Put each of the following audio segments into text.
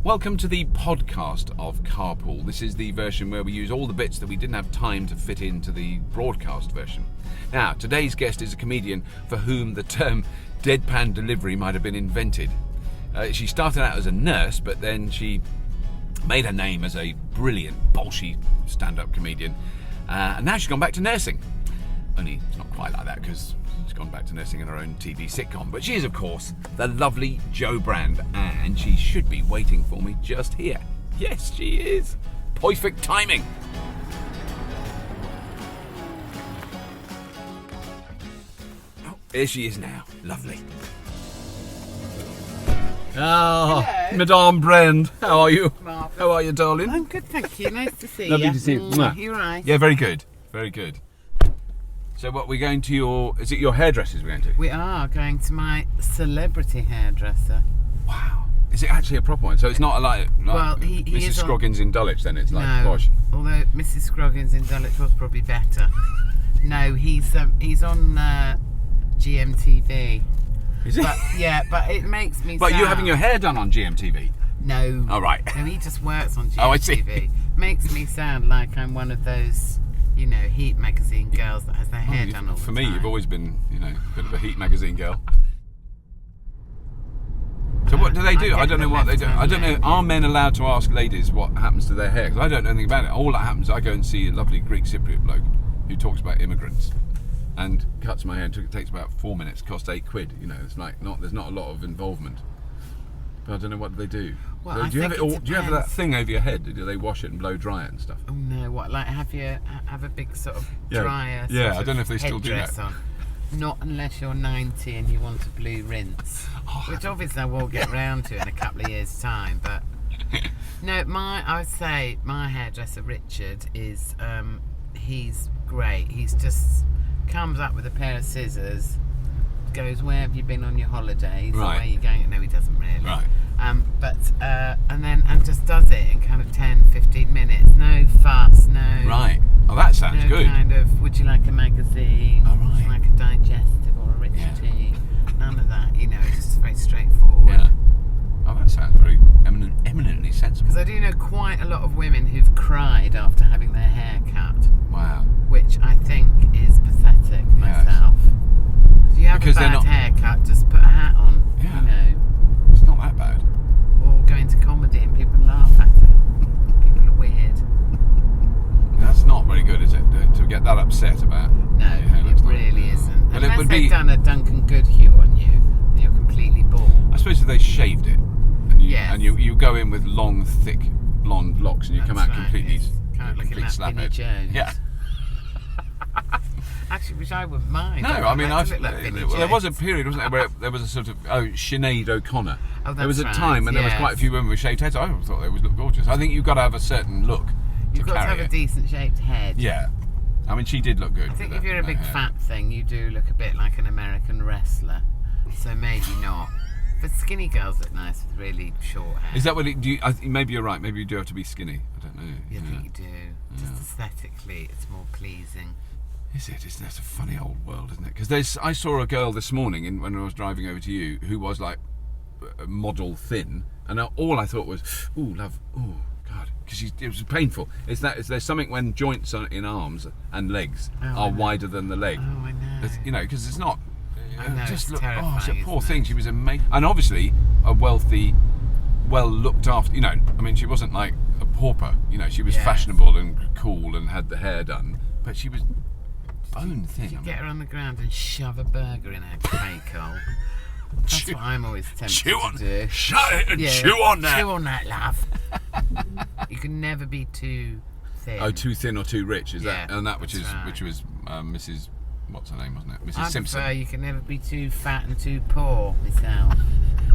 Welcome to the podcast of Carpool. This is the version where we use all the bits that we didn't have time to fit into the broadcast version. Now, today's guest is a comedian for whom the term deadpan delivery might have been invented. She started out as a nurse, but then she made her name as a brilliant, bolshy stand-up comedian. And now she's gone back to nursing. Only it's not quite like that because she's gone back to nursing in her own TV sitcom. But she is, of course, the lovely Jo Brand, and she should be waiting for me just here. Yes, she is. Perfect timing. Oh, here she is now. Lovely. Oh, hello. Madame Brand, how are you? Marvellous. How are you, darling? I'm good, thank you. Nice to see you. Lovely to see you. Mwah. You're right. Yeah, very good. Very good. So what, we're going to your... Is it your hairdressers we're going to? We are going to my celebrity hairdresser. Wow. Is it actually a proper one? So it's not like Well, he Mrs. is Scroggins in Dulwich, then it's like No, posh. although Mrs. Scroggins in Dulwich was probably better. No, he's on GMTV. Is it? But yeah, but it makes me. But sound, you're having your hair done on GMTV? No. Oh, right. No, he just works on GMTV. Oh, I see. Makes me sound like I'm one of those, Heat magazine girls that has their hair done all the time. For me, you've always been, a bit of a Heat magazine girl. So what do they do? I don't know what they do. I don't know. Are men allowed to ask ladies what happens to their hair? Because I don't know anything about it. All that happens, I go and see a lovely Greek Cypriot bloke who talks about immigrants and cuts my hair. It takes about 4 minutes. Cost £8. It's like there's not a lot of involvement. But I don't know what they do. Well, So I do you have think it? it Do you have that depends. thing over your head? Do they wash it and blow dry it and stuff? Oh no! What, like have a big sort of Yeah. dryer? Yeah, sort I of don't know if they still do headdress that. On. Not unless you're 90 and you want a blue rinse, which obviously I will get round to in a couple of years' time. But no, I would say my hairdresser Richard is he's great. He's just comes up with a pair of scissors, goes, "Where have you been on your holidays? Or Right. where are you going?" No, he doesn't really. Right. And just does it in kind of 10-15 minutes. No fuss, no. Right. Oh, that sounds No good. kind of, would you like a magazine? Oh, Would you right. like a digestive or a rich Yeah. tea? None of that, it's just very straightforward. Yeah. Oh, that sounds very eminently sensible. Because I do know quite a lot of women who've cried after having their hair cut, Wow. which I think is pathetic Yes. myself. If you have Because a they're bad not- haircut, just put a hat on, Yeah. It's not that bad. or go into comedy and people laugh at it. People are weird. That's not very good, is it? To get that upset about. No, your hair it looks like- really isn't. Well, it Unless would they've be. done a Duncan Goodhue on you, and you're completely bald. I suppose if they shaved it, and Yes. you go in with long, thick blonde locks, and you come That's out right, completely, it's kind of looking complete like Vinnie slaphead. Jones. Yeah. Actually, which I wouldn't mind. No, I mean, like to look like Vinnie there was a Jones. period, wasn't there, where there was a sort of Sinead O'Connor. Oh, there was a that's time right, when there was yes. quite a few women with shaved heads. I always thought they would look gorgeous. I think you've got to have a certain look You've got to carry have a it. decent shaped head. Yeah. I mean, she did look good. I think with if that- you're a that big hair. fat thing, you do look a bit like an American wrestler. So maybe not. But skinny girls look nice with really short hair. Is that what it, do you, maybe you're right. Maybe you do have to be skinny. I don't know. I think you do. Just aesthetically, it's more pleasing. Is it? Isn't that a funny old world, isn't it? Because I saw a girl this morning when I was driving over to you who was like model thin, and all I thought was, "Ooh, love, ooh, God," because it was painful. Is there's something when joints in arms and legs Oh, I are know. wider than the leg? Oh, I know. Because it's not. I know, just it's look. Oh, terrifying, she's a poor isn't thing. it? She was amazing, and obviously a wealthy, well looked after. I mean, she wasn't like a pauper. She was Yes. fashionable and cool and had the hair done, but she was bone thin. You get her on the ground and shove a burger in her cake hole. That's what I'm always tempted Chew on, to do. shut it and Yeah, chew on that. Chew on that, love. You can never be too thin. Oh, too thin or too rich is Yeah, that? And that which that's right. was Mrs. What's her name, wasn't it? Mrs. I Simpson. prefer you can never be too fat and too poor myself.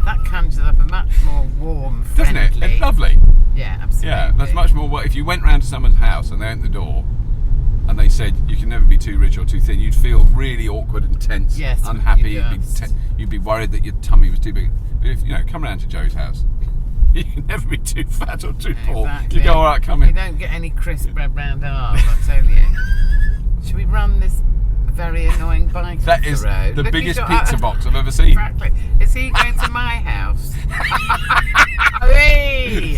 That conjures up a much more warm, Doesn't it? friendly. It's lovely. Yeah, absolutely. Yeah, that's much more. If you went round to someone's house and they opened the door and they said you can never be too rich or too thin, you'd feel really awkward and tense, Yes, unhappy. you just. You'd be worried that your tummy was too big. But if come round to Joe's house, you can never be too fat or too poor. Exactly. You go, all right, come You in. don't get any crisp bread round ours, I tell you. Should we run this very annoying bike That off is the road. the Look, biggest he's got- pizza box I've ever seen. Exactly. Is he going to my house? Hey!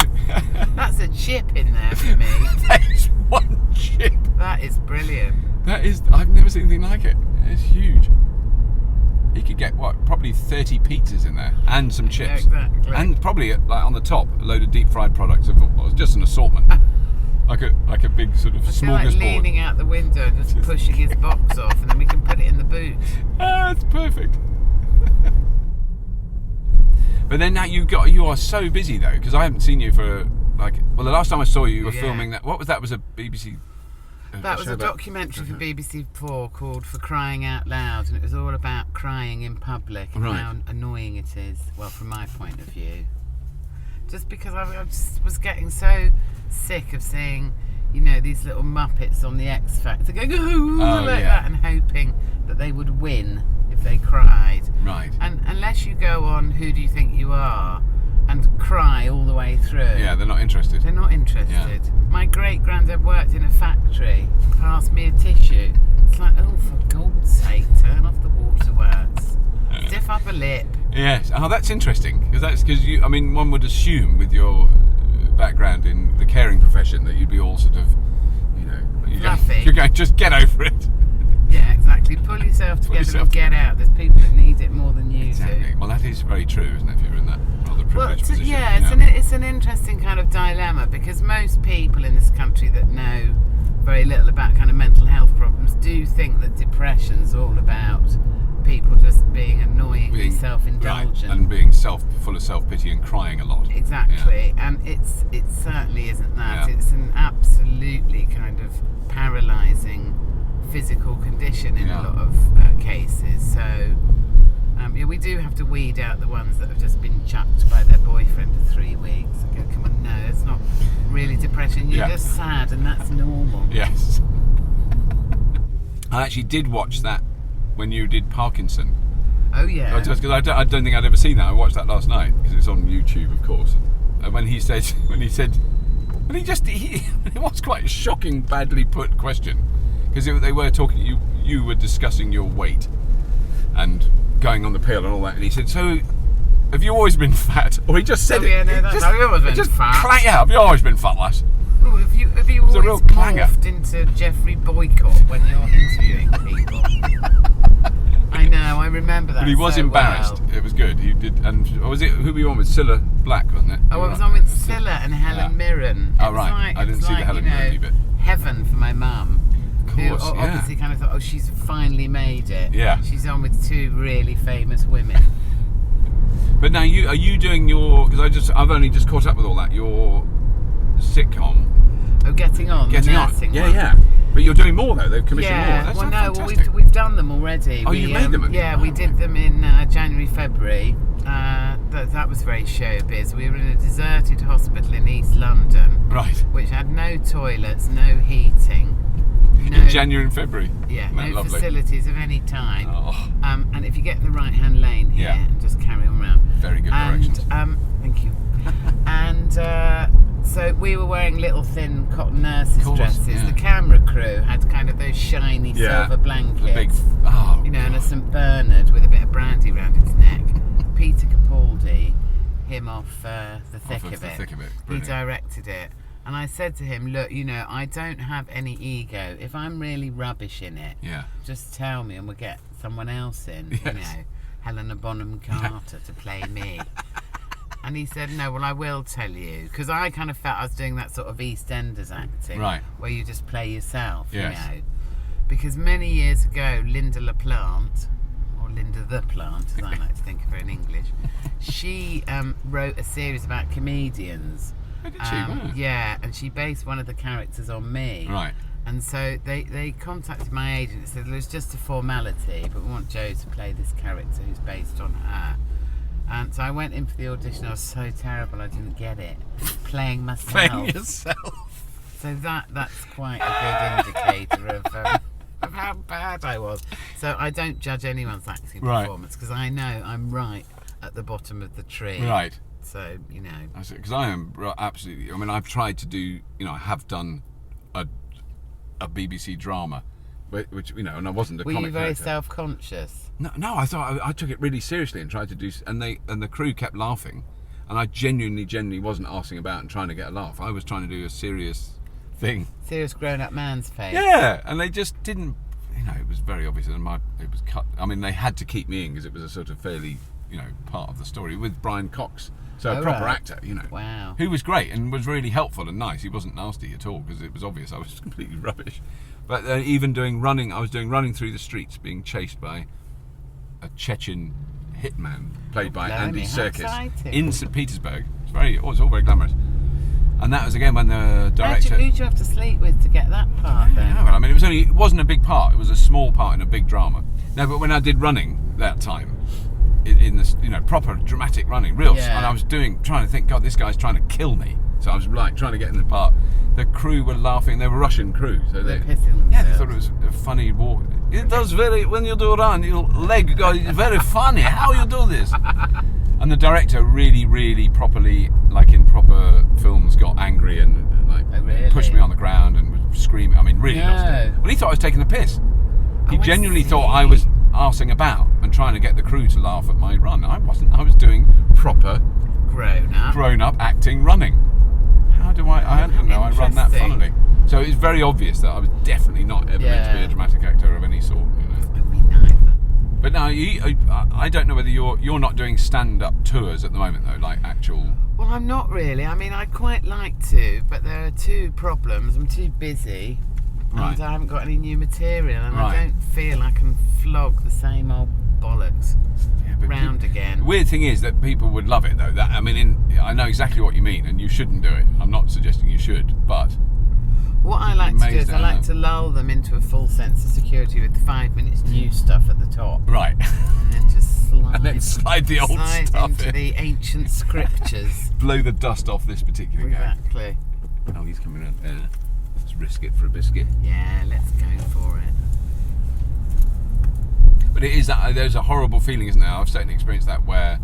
That's a chip in there for me. That is one chip. That is brilliant. That is, I've never seen anything like it. It's huge. He could get probably 30 pizzas in there and some chips. Exactly. And probably like on the top a load of deep fried products of just an assortment. like a big sort of I feel like smorgasbord. leaning out the window and just pushing his box off, and then we can put it in the boot. Ah, it's perfect. But then now you are so busy though, because I haven't seen you for the last time I saw you were Yeah. filming that. What was that? Was a BBC. That was show a about- documentary for BBC 4 called For Crying Out Loud, and it was all about crying in public and Right. how annoying it is, well, from my point of view. Just because I just was getting so sick of seeing, these little Muppets on the X Factor going, like yeah. that, and hoping that they would win if they cried. Right. And unless you go on Who Do You Think You Are and cry all the way through, Yeah, they're not interested. they're not interested. Yeah. My great-granddad worked in a factory, passed me a tissue. It's like, oh, for God's sake, turn off the waterworks. Stiff upper lip. Yes. Oh, that's interesting because you. I mean, one would assume with your background in the caring profession that you'd be all sort of, Fluffy. you're going just get over it. Yeah, exactly. Pull yourself together yourself and get out. There's people that need it more than you do. Well, that is very true, isn't it? If you're in that rather privileged position. It's an interesting kind of dilemma, because most people in this country that know very little about kind of mental health problems do think that depression's all about people just being annoyingly self-indulgent. Right, and being full of self-pity and crying a lot. Exactly, and it certainly isn't that. Yeah. It's an absolutely kind of paralysing physical condition in a lot of cases. So, we do have to weed out the ones that have just been chucked by their boyfriend for 3 weeks and go, come on, no, it's not really depression. You're just sad, and that's normal. Yes. I actually did watch that when you did Parkinson. Oh yeah. Just because I don't think I'd ever seen that. I watched that last night because it's on YouTube, of course. And when he said, it was quite a shocking, badly put question, because they were talking. You were discussing your weight and going on the pill and all that, and he said, "So, have you always been fat?" Or he just said, Yeah, no, that's I've always been fat. Yeah, have you always been fat, lass? Oh, have you a real always clanger. morphed into Jeffrey Boycott when you're interviewing people? I know, I remember that. But he was so embarrassed. well. It was good. He did, and was it who were you on with? Cilla Black, wasn't it? Oh, I was on with Cilla and Helen Mirren. Oh, right. I didn't see the Helen Mirren bit. Heaven for my mum. Of course, Who obviously kind of thought, oh, she's finally made it. Yeah. She's on with two really famous women. But now are you doing your? Because I've only just caught up with all that. Your sitcom. Oh, Getting On. Getting the on. nursing Yeah, one. yeah. But you're doing more though. They've commissioned more. That's fantastic. we've done them already. Oh, you made them, have you? Yeah, we Oh, did right. them in January, February. That was very showbiz. We were in a deserted hospital in East London, Right. which had no toilets, no heating, In January and February. yeah, Isn't that no lovely? facilities of any kind. Oh, And if you get in the right-hand lane here Yeah. and just carry on around. very good directions. Thank you. And so we were wearing little thin cotton nurses' Course, dresses. yeah. The camera crew had kind of those shiny silver blankets. The big. Oh. And a God. St Bernard with a bit of brandy around its neck. Peter Capaldi, him off The Thick Off of The It. Thick of It. He Brilliant. directed it. And I said to him, look, I don't have any ego. If I'm really rubbish in it, Yeah. just tell me and we'll get someone else in, Yes. Helena Bonham Carter to play me. And he said, no, well, I will tell you. Because I kind of felt I was doing that sort of EastEnders acting. Right. Where you just play yourself, Yes. Because many years ago, Linda LaPlante, or Linda the Plant, as I like to think of her in English, she wrote a series about comedians. Oh, did she? Wow. Yeah, and she based one of the characters on me. Right. And so they contacted my agent and said, it's just a formality, but we want Jo to play this character who's based on her. And so I went in for the audition. I was so terrible I didn't get it. Playing myself. Playing yourself. So that's quite a good indicator of how bad I was. So I don't judge anyone's acting performance, because I know I'm right at the bottom of the tree. Right. So, Because I am absolutely. I mean, I've tried to do. I have done a BBC drama, which you know, and I wasn't a Were comic you very character. self-conscious? No, I thought I took it really seriously and tried to do, and the crew kept laughing, and I genuinely wasn't arsing about and trying to get a laugh. I was trying to do a serious thing. Serious grown-up man's face. Yeah, and they just didn't. You know, it was very obvious, and it was cut. I mean, they had to keep me in because it was a sort of fairly, you know, part of the story with Brian Cox, so a proper actor, you know. Wow. Who was great and was really helpful and nice. He wasn't nasty at all because it was obvious I was completely rubbish. But even doing running, I was doing running through the streets, being chased by a Chechen hitman played by Andy Serkis in St. Petersburg. It was all very glamorous. And that was again when the director. Who'd you have to sleep with to get that part then? I mean, it wasn't a big part. It was a small part in a big drama. No, but when I did running that time, in this, you know, proper dramatic running, real, and I was trying to think, God, this guy's trying to kill me. So I was like trying to get in the part. The crew were laughing. They were Russian crew, so They're pissing themselves. yeah, they thought it was a funny walk. It does when you do run, your leg goes very funny. How you do this? And the director really properly, like in proper films, got angry and like pushed me on the ground and was screaming. I mean, really lost it. Well, he thought I was taking the piss. He genuinely thought I was arsing about and trying to get the crew to laugh at my run. I wasn't. I was doing proper grown-up acting running. How do I don't know. I run that funnily. So it's very obvious that I was definitely not ever meant to be a dramatic actor of any sort. You know. But now I don't know whether you're not doing stand-up tours at the moment though, like actual. Well, I'm not really. I mean, I'd quite like to, but there are two problems. I'm too busy, and I haven't got any new material, and I don't feel I can flog the same old bollocks round again. The weird thing is that people would love it though. That I mean, I know exactly what you mean, and you shouldn't do it. I'm not suggesting you should, but. What I like to do is I like to lull them into a full sense of security with 5 minutes new stuff at the top. Right. And then just slide the old stuff into the ancient scriptures. Blow the dust off this particular guy. Exactly. Oh, he's coming out there. Let's risk it for a biscuit. Yeah, let's go for it. But it is that there's a horrible feeling, isn't there? I've certainly experienced that where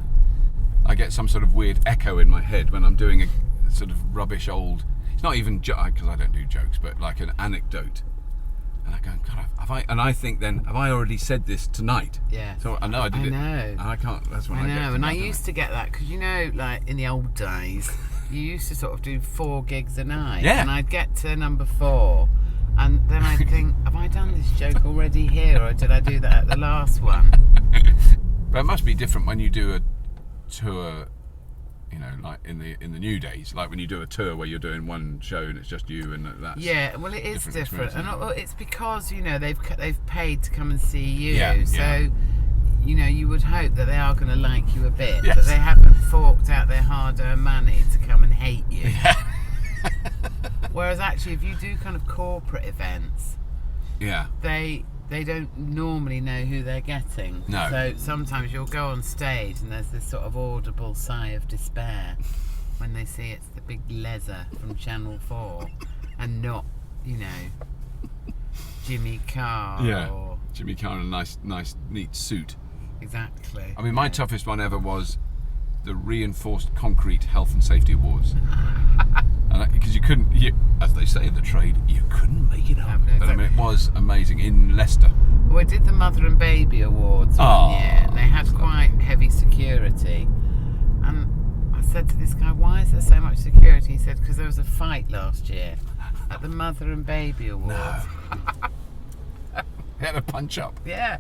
I get some sort of weird echo in my head when I'm doing a sort of rubbish old. It's not even because I don't do jokes, but like an anecdote, and I go, God, have I? And I think then, have I already said this tonight? Yeah. So I know I did it. I know. And I can't. That's when I know. get. And I used to get that because you know, like in the old days, you used to sort of do 4 gigs a night. Yeah. And I'd get to number 4, and then I'd think, have I done this joke already here, or did I do that at the last one? But it must be different when you do a tour. You know, like in the new days, like when you do a tour where you're doing one show and it's just you and that's. Yeah, well, it is different, and it? it's because you know they've paid to come and see you, so yeah. you know you would hope that they are going to like you a bit, Yes. but they haven't forked out their hard-earned money to come and hate you. Yeah. Whereas actually, if you do kind of corporate events, Yeah. They don't normally know who they're getting. No. So sometimes you'll go on stage and there's this sort of audible sigh of despair when they see it's the big leather from Channel 4 and not, you know, Jimmy Carr. Yeah. Or... Jimmy Carr in a nice, neat suit. Exactly. I mean, my toughest one ever was the Reinforced Concrete Health and Safety Awards. Because you couldn't, as they say in the trade, you couldn't make it up. No, But I mean, it was amazing in Leicester. Well, we did the Mother and Baby Awards one year, and they had quite heavy security. And I said to this guy, why is there so much security? He said, because there was a fight last year at the Mother and Baby Awards. No. They had a punch up. Yeah.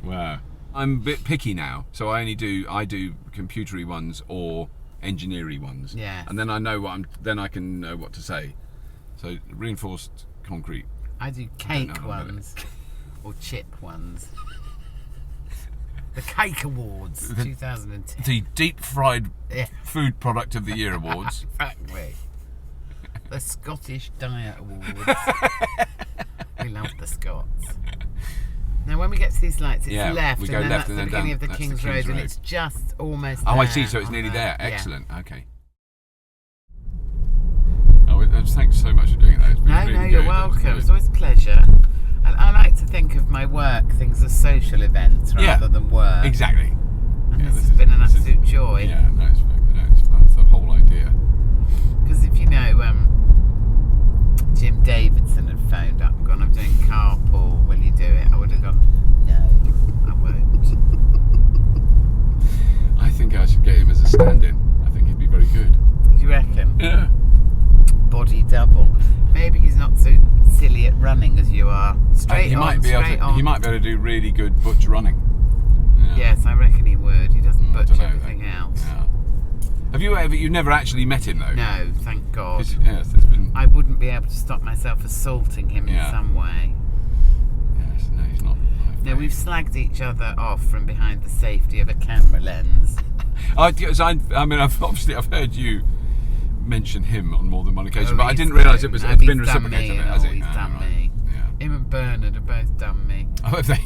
Wow. I'm a bit picky now, so I do computery ones or engineering ones. Yeah. And then I know then I can know what to say. So reinforced concrete. I do cake ones or chip ones. The Cake Awards 2010. The deep fried food product of the year awards. Exactly. The Scottish Diet Awards. We love the Scots. Now, when we get to these lights, it's left, we and go then left that's and the then beginning down. of the That's King's Road, and it's just almost Oh, there I see. So it's nearly there. Yeah. Excellent. Okay. Oh, thanks so much for doing that. It's been really No, good. you're welcome. It's always a pleasure. And I like to think of my work things as social events rather than work. Exactly. And this has been an absolute joy. Yeah, that's the whole idea. Because if you know, Jim Davidson had phoned up and gone, I'm doing Carpool. running as you are. Straight he on, might be able straight to. on. He might be able to do really good butch running. Yeah. Yes, I reckon he would. He doesn't butch Dunno, everything though. else. Yeah. Have you ever? You've never actually met him though. No, thank God. 'Cause, yes, there's been. I wouldn't be able to stop myself assaulting him in Yeah. some way. Yes, no, he's not. No, we've slagged each other off from behind the safety of a camera lens. I mean, I've heard you mention him on more than one occasion, Oh, but I he's didn't realise it was. It's he's been done reciprocated, me, has it? He's Ah, done right. me. Yeah. Him and Bernard have both done me. Oh, have they?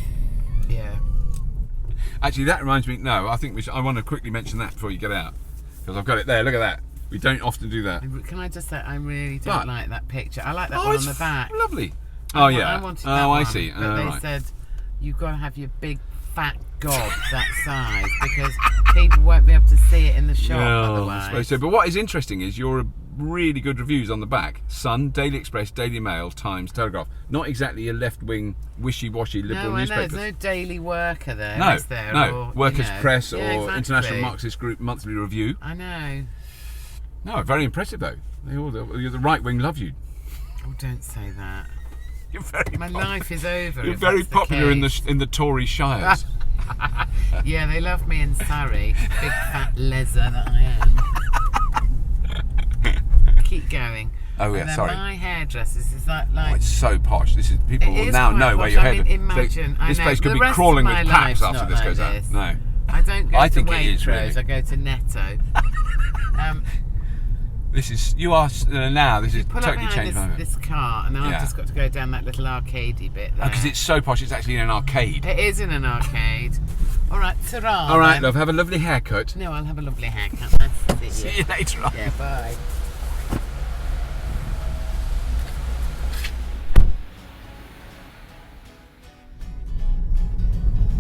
Yeah. Actually, that reminds me. No, I think I want to quickly mention that before you get out, because I've got it there. Look at that. We don't often do that. Can I just say, I really don't But- like that picture. I like that one on it's the back. lovely. I Oh wa- yeah. I wanted Oh, that I one, see. But Oh, they right. said you've got to have your big fat gob that size because people won't be able to see it in the shop I otherwise. suppose so. But what is interesting is your really good reviews on the back: Sun, Daily Express, Daily Mail, Times, Telegraph. Not exactly a left-wing, wishy-washy liberal No, I know. newspapers. There's no Daily Worker there, No, is there? no. Or, Workers' Press or Yeah, exactly. International Marxist Group Monthly Review. I know. No, very impressive though. The right wing love you. Oh, don't say that. You're very. My life is over. You're if very that's popular in case. the Tory shires. Yeah, they love me in Surrey. Big fat leather that I am. Keep going. Oh, yeah, And then sorry. my hairdressers is like. Oh, it's so posh. This is people It will is now quite know where posh. your I head. mean, imagine. I This know, place could the be rest crawling of with my paps life's after not this like goes out. this. No. I don't go I to think it is, Waitrose. really. I go to Netto. This is you are now. This is Pull up totally changed my behind mind. this car, and then Yeah. I've just got to go down that little arcadey bit there. Because it's so posh. It's actually in an arcade. It is in an arcade. All right, ta-ra. All right, then. love. Have a lovely haircut. No, I'll have a lovely haircut. Nice to see See you later on. Yeah, bye.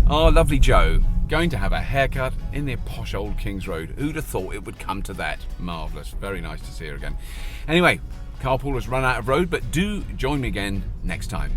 Oh, lovely Joe. Going to have a haircut in the posh old King's Road. Who'd have thought it would come to that? Marvellous. Very nice to see her again. Anyway, Carpool has run out of road, but do join me again next time.